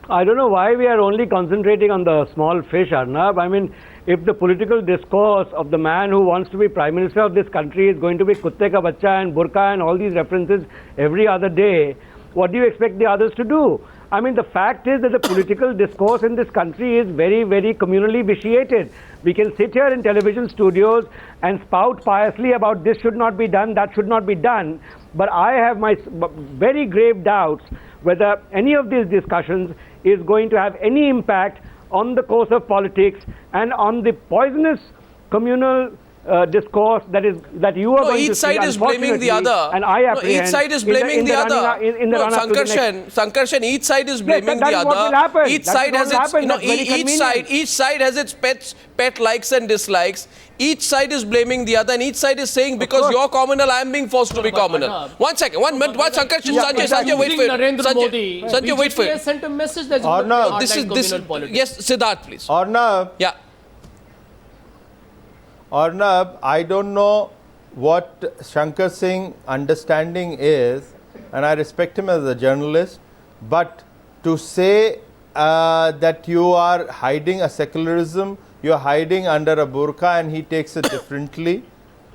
I don't know why we are only concentrating on the small fish, Arnab. I mean, if the political discourse of the man who wants to be Prime Minister of this country is going to be Kutte ka Bachcha and Burqa and all these references every other day, what do you expect the others to do? I mean, the fact is that the political discourse in this country is very, very communally vitiated. We can sit here in television studios and spout piously about this should not be done, that should not be done. But I have my very grave doubts whether any of these discussions is going to have any impact on the course of politics and on the poisonous communal discourse that you are going to see. Each side is blaming the other. And I apprehend each side is blaming the other. Sankarshan, each side is blaming the other. Each side has its each side has its pet likes and dislikes. Each side is blaming the other, and each side is saying because you're communal, I am being forced to be communal. 1 second, 1 minute. What Sankarshan? Sanjay, wait for it. Sanjay, wait for it. sent a message that communal politics. Yes, Siddharth, please. Arnab. Yeah. Arnab, I don't know what Shankar Singh understanding is, and I respect him as a journalist, but to say that you are hiding a secularism, you are hiding under a burqa and he takes it differently,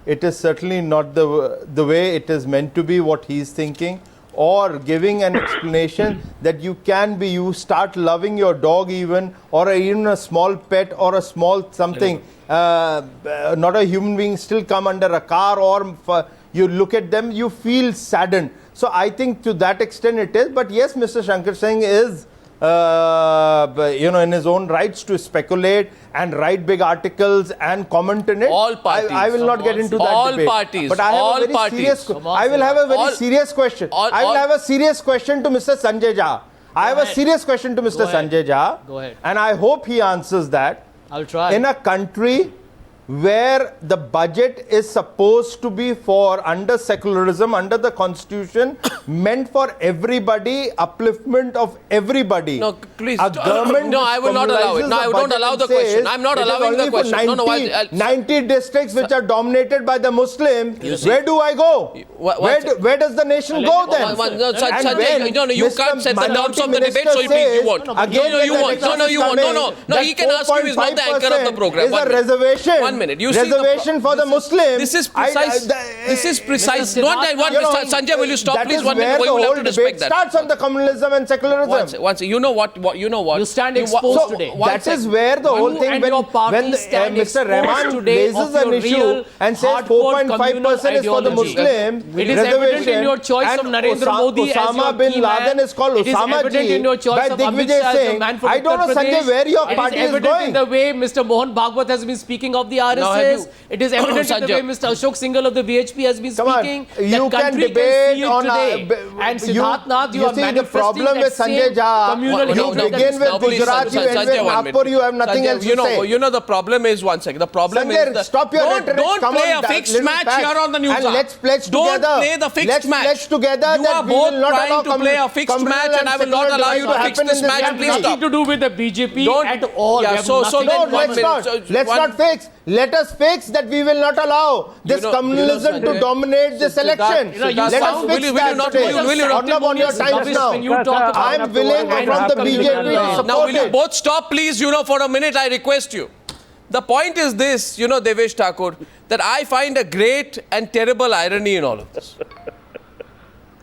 it is certainly not the way it is meant to be, what he is thinking, or giving an explanation that you start loving your dog even, or even a small pet or a small something, not a human being, still come under a car, or you look at them, you feel saddened. So I think to that extent it is, but yes, Mr. Shankar Singh is in his own rights to speculate and write big articles and comment in it. All parties. I will not get into that debate. All parties. But I will have a very serious question. I will have a serious question to Mr. Sanjay Jha. I have a serious question to Mr. Sanjay Jha. Go ahead. And I hope he answers that. I'll try. In a country where the budget is supposed to be for, under secularism, under the constitution, meant for everybody, upliftment of everybody. No, please. A government No, I will not allow it. No, I don't allow the question. I'm not allowing the question. 90 districts which are dominated by the Muslims. Where do I go? Where does the nation go then? No, you can't set the terms of the debate, so please, you won't. No, he can ask you, he's not the anchor of the program. Is a reservation. 1 minute. You reservation for the Muslims. This is precise. This is precise. Sanjay, will you stop, please? 1 minute. We will have to respect that. Starts on the communalism and secularism. Once, you know what? You stand exposed today. That is where the whole thing, when Mr. Rahman raises an issue and says 4.5% is for the Muslims, it is evident in your choice of Narendra Modi Osama bin Laden is called Osama Ji by Digvijay Singh. I don't know, Sanjay, where your party is going. It is evident in the way Mr. Mohan Bhagwat has been speaking of the RSS. It is evident in the way Mr. Ashok Singhal of the VHP has been speaking. You can debate on and Siddharth Nath, you are see the problem with Sanjay Jha. You begin with Gujarat, you end with Nagpur, you have nothing else to say. You know the problem is, 1 second, the problem is... Stop your rhetoric. Don't play a fixed match here on the news. And let's pledge together. Don't play the fixed match. Let's pledge together. You are both trying to play a fixed match, and I will not allow you to fix this match. Please stop. Nothing to do with the BJP at all. No, let's not fix. Let us fix that we will not allow this communalism to dominate this election. Let us fix that today. Arnab, on your times now. I am willing from the BJP to support Now, will you both stop, please, for a minute, I request you. The point is this, Devesh Thakur, that I find a great and terrible irony in all of this.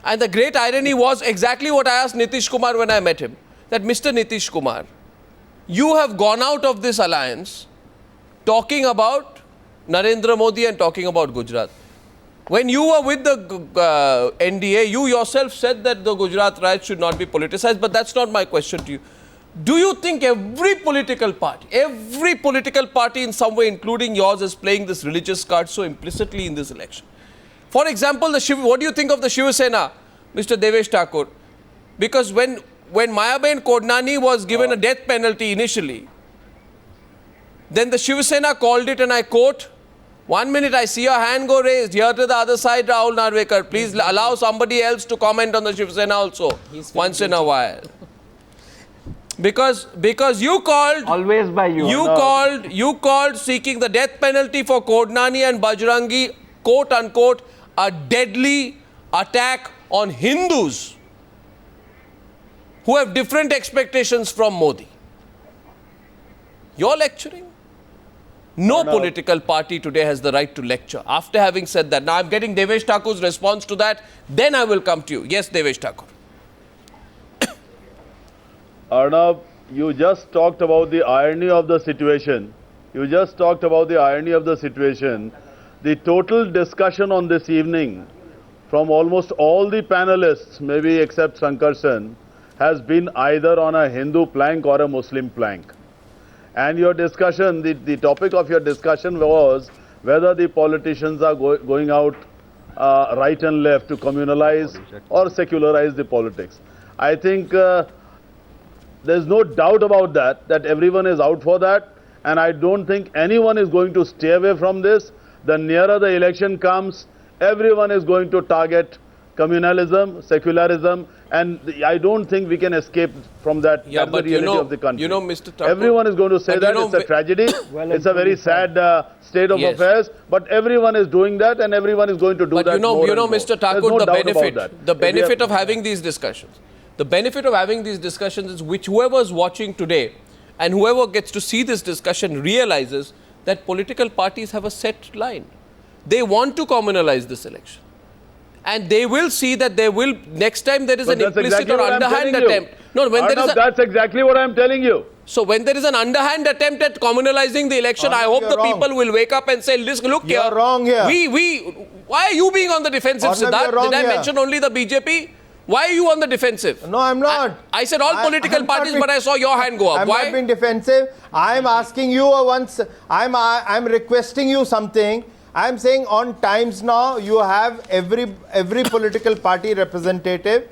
And the great irony was exactly what I asked Nitish Kumar when I met him. That Mr. Nitish Kumar, you have gone out of this alliance talking about Narendra Modi and talking about Gujarat. When you were with the NDA, you yourself said that the Gujarat riots should not be politicized, but that's not my question to you. Do you think every political party in some way, including yours, is playing this religious card so implicitly in this election? For example, what do you think of the Shiv Sena, Mr. Devesh Thakur? Because when Mayaben Kodnani was given a death penalty initially, then the Shiv Sena called it, and I quote, 1 minute, I see your hand go raised. Here to the other side, Rahul Narvekar. Please allow somebody else to comment on the Shiv Sena also, once in a while. Because you called... Always by you. You called seeking the death penalty for Kodnani and Bajrangi, quote unquote, a deadly attack on Hindus who have different expectations from Modi. You're lecturing? No political party today has the right to lecture. After having said that, now I'm getting Devesh Thakur's response to that, then I will come to you. Yes, Devesh Thakur. Arnab, you just talked about the irony of the situation. The total discussion on this evening from almost all the panelists, maybe except Shankarsan, has been either on a Hindu plank or a Muslim plank. And your discussion, the topic of your discussion was whether the politicians are going out right and left to communalize or secularize the politics. I think there's no doubt about that everyone is out for that. And I don't think anyone is going to stay away from this. The nearer the election comes, everyone is going to target communalism, secularism, and I don't think we can escape from that. Yeah, That's the reality of the country. You know, Mr. Thakur, everyone is going to say that it's a tragedy, it's a very sad state of affairs, but everyone is doing that and everyone is going to do that. But more you know, more. Mr. Thakur, no the benefit of having these discussions, is which whoever is watching today and whoever gets to see this discussion realizes that political parties have a set line. They want to communalize this election. And they will see that there will, next time there is an implicit or underhand attempt. No, when there is that's exactly what I'm telling you. So when there is an underhand attempt at communalizing the election, I hope the people will wake up and say, listen, look here. You're wrong here. Why are you being on the defensive, Siddharth? Did I mention only the BJP? Why are you on the defensive? No, I'm not. I said all political parties, but I saw your hand go up. Why? I'm not being defensive. I'm asking you once. I'm requesting you something. I'm saying on Times Now, you have every political party representative.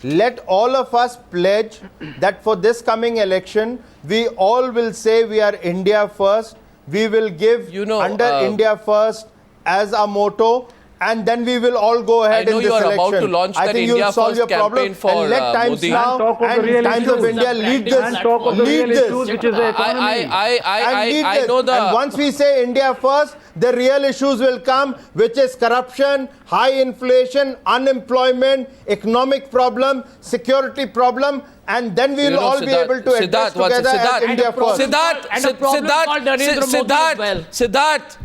Let all of us pledge that for this coming election, we all will say we are India first. We will give India first as a motto. And then we will all go ahead in this election. I know you are about to launch that India First campaign for and let Times Modi. Now and Times of India lead this. And talk of the real issues, which is the economy. I know the... And once we say India first, the real issues will come, which is corruption, high inflation, unemployment, economic problem, security problem, and then we will all be able to address together as India first. Siddharth,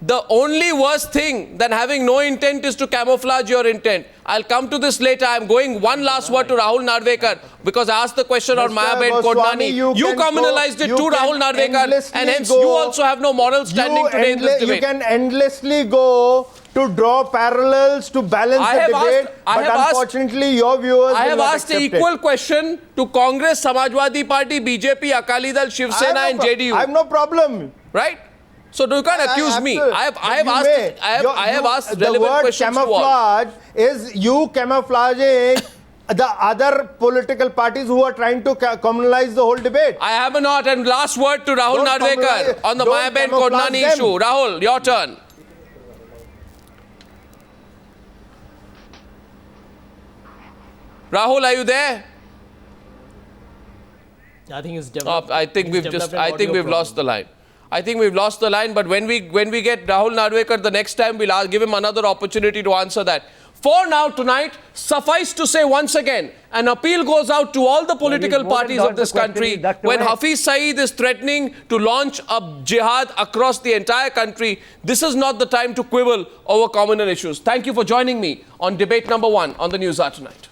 the only worst thing than having no intent is to camouflage your intent. I'll come to this later. I'm going one last word to Rahul Narvekar because I asked the question on Mayabhen Kodnani. You communalized it to Rahul Narvekar and hence you also have no moral standing today in this debate. You can endlessly go to draw parallels to balance the debate, but unfortunately your viewers I have will not asked the accept equal it. question to Congress, Samajwadi Party, BJP, Akali Dal, Shiv Sena and JDU. I have no problem. Right? So you can't accuse me. I have asked relevant questions to all. The word camouflage is you camouflaging the other political parties who are trying to communalize the whole debate. I have not. And last word to Rahul Narvekar on the Mayabhen Kodnani issue. Rahul, your turn. Rahul, are you there? I think it's developed. I think we've lost the line. I think we've lost the line, but when we get Rahul Narvekar the next time, we'll give him another opportunity to answer that. For now, tonight, suffice to say once again, an appeal goes out to all the political parties of this country. When Hafiz Saeed is threatening to launch a jihad across the entire country, this is not the time to quibble over communal issues. Thank you for joining me on debate number 1 on the News Hour tonight.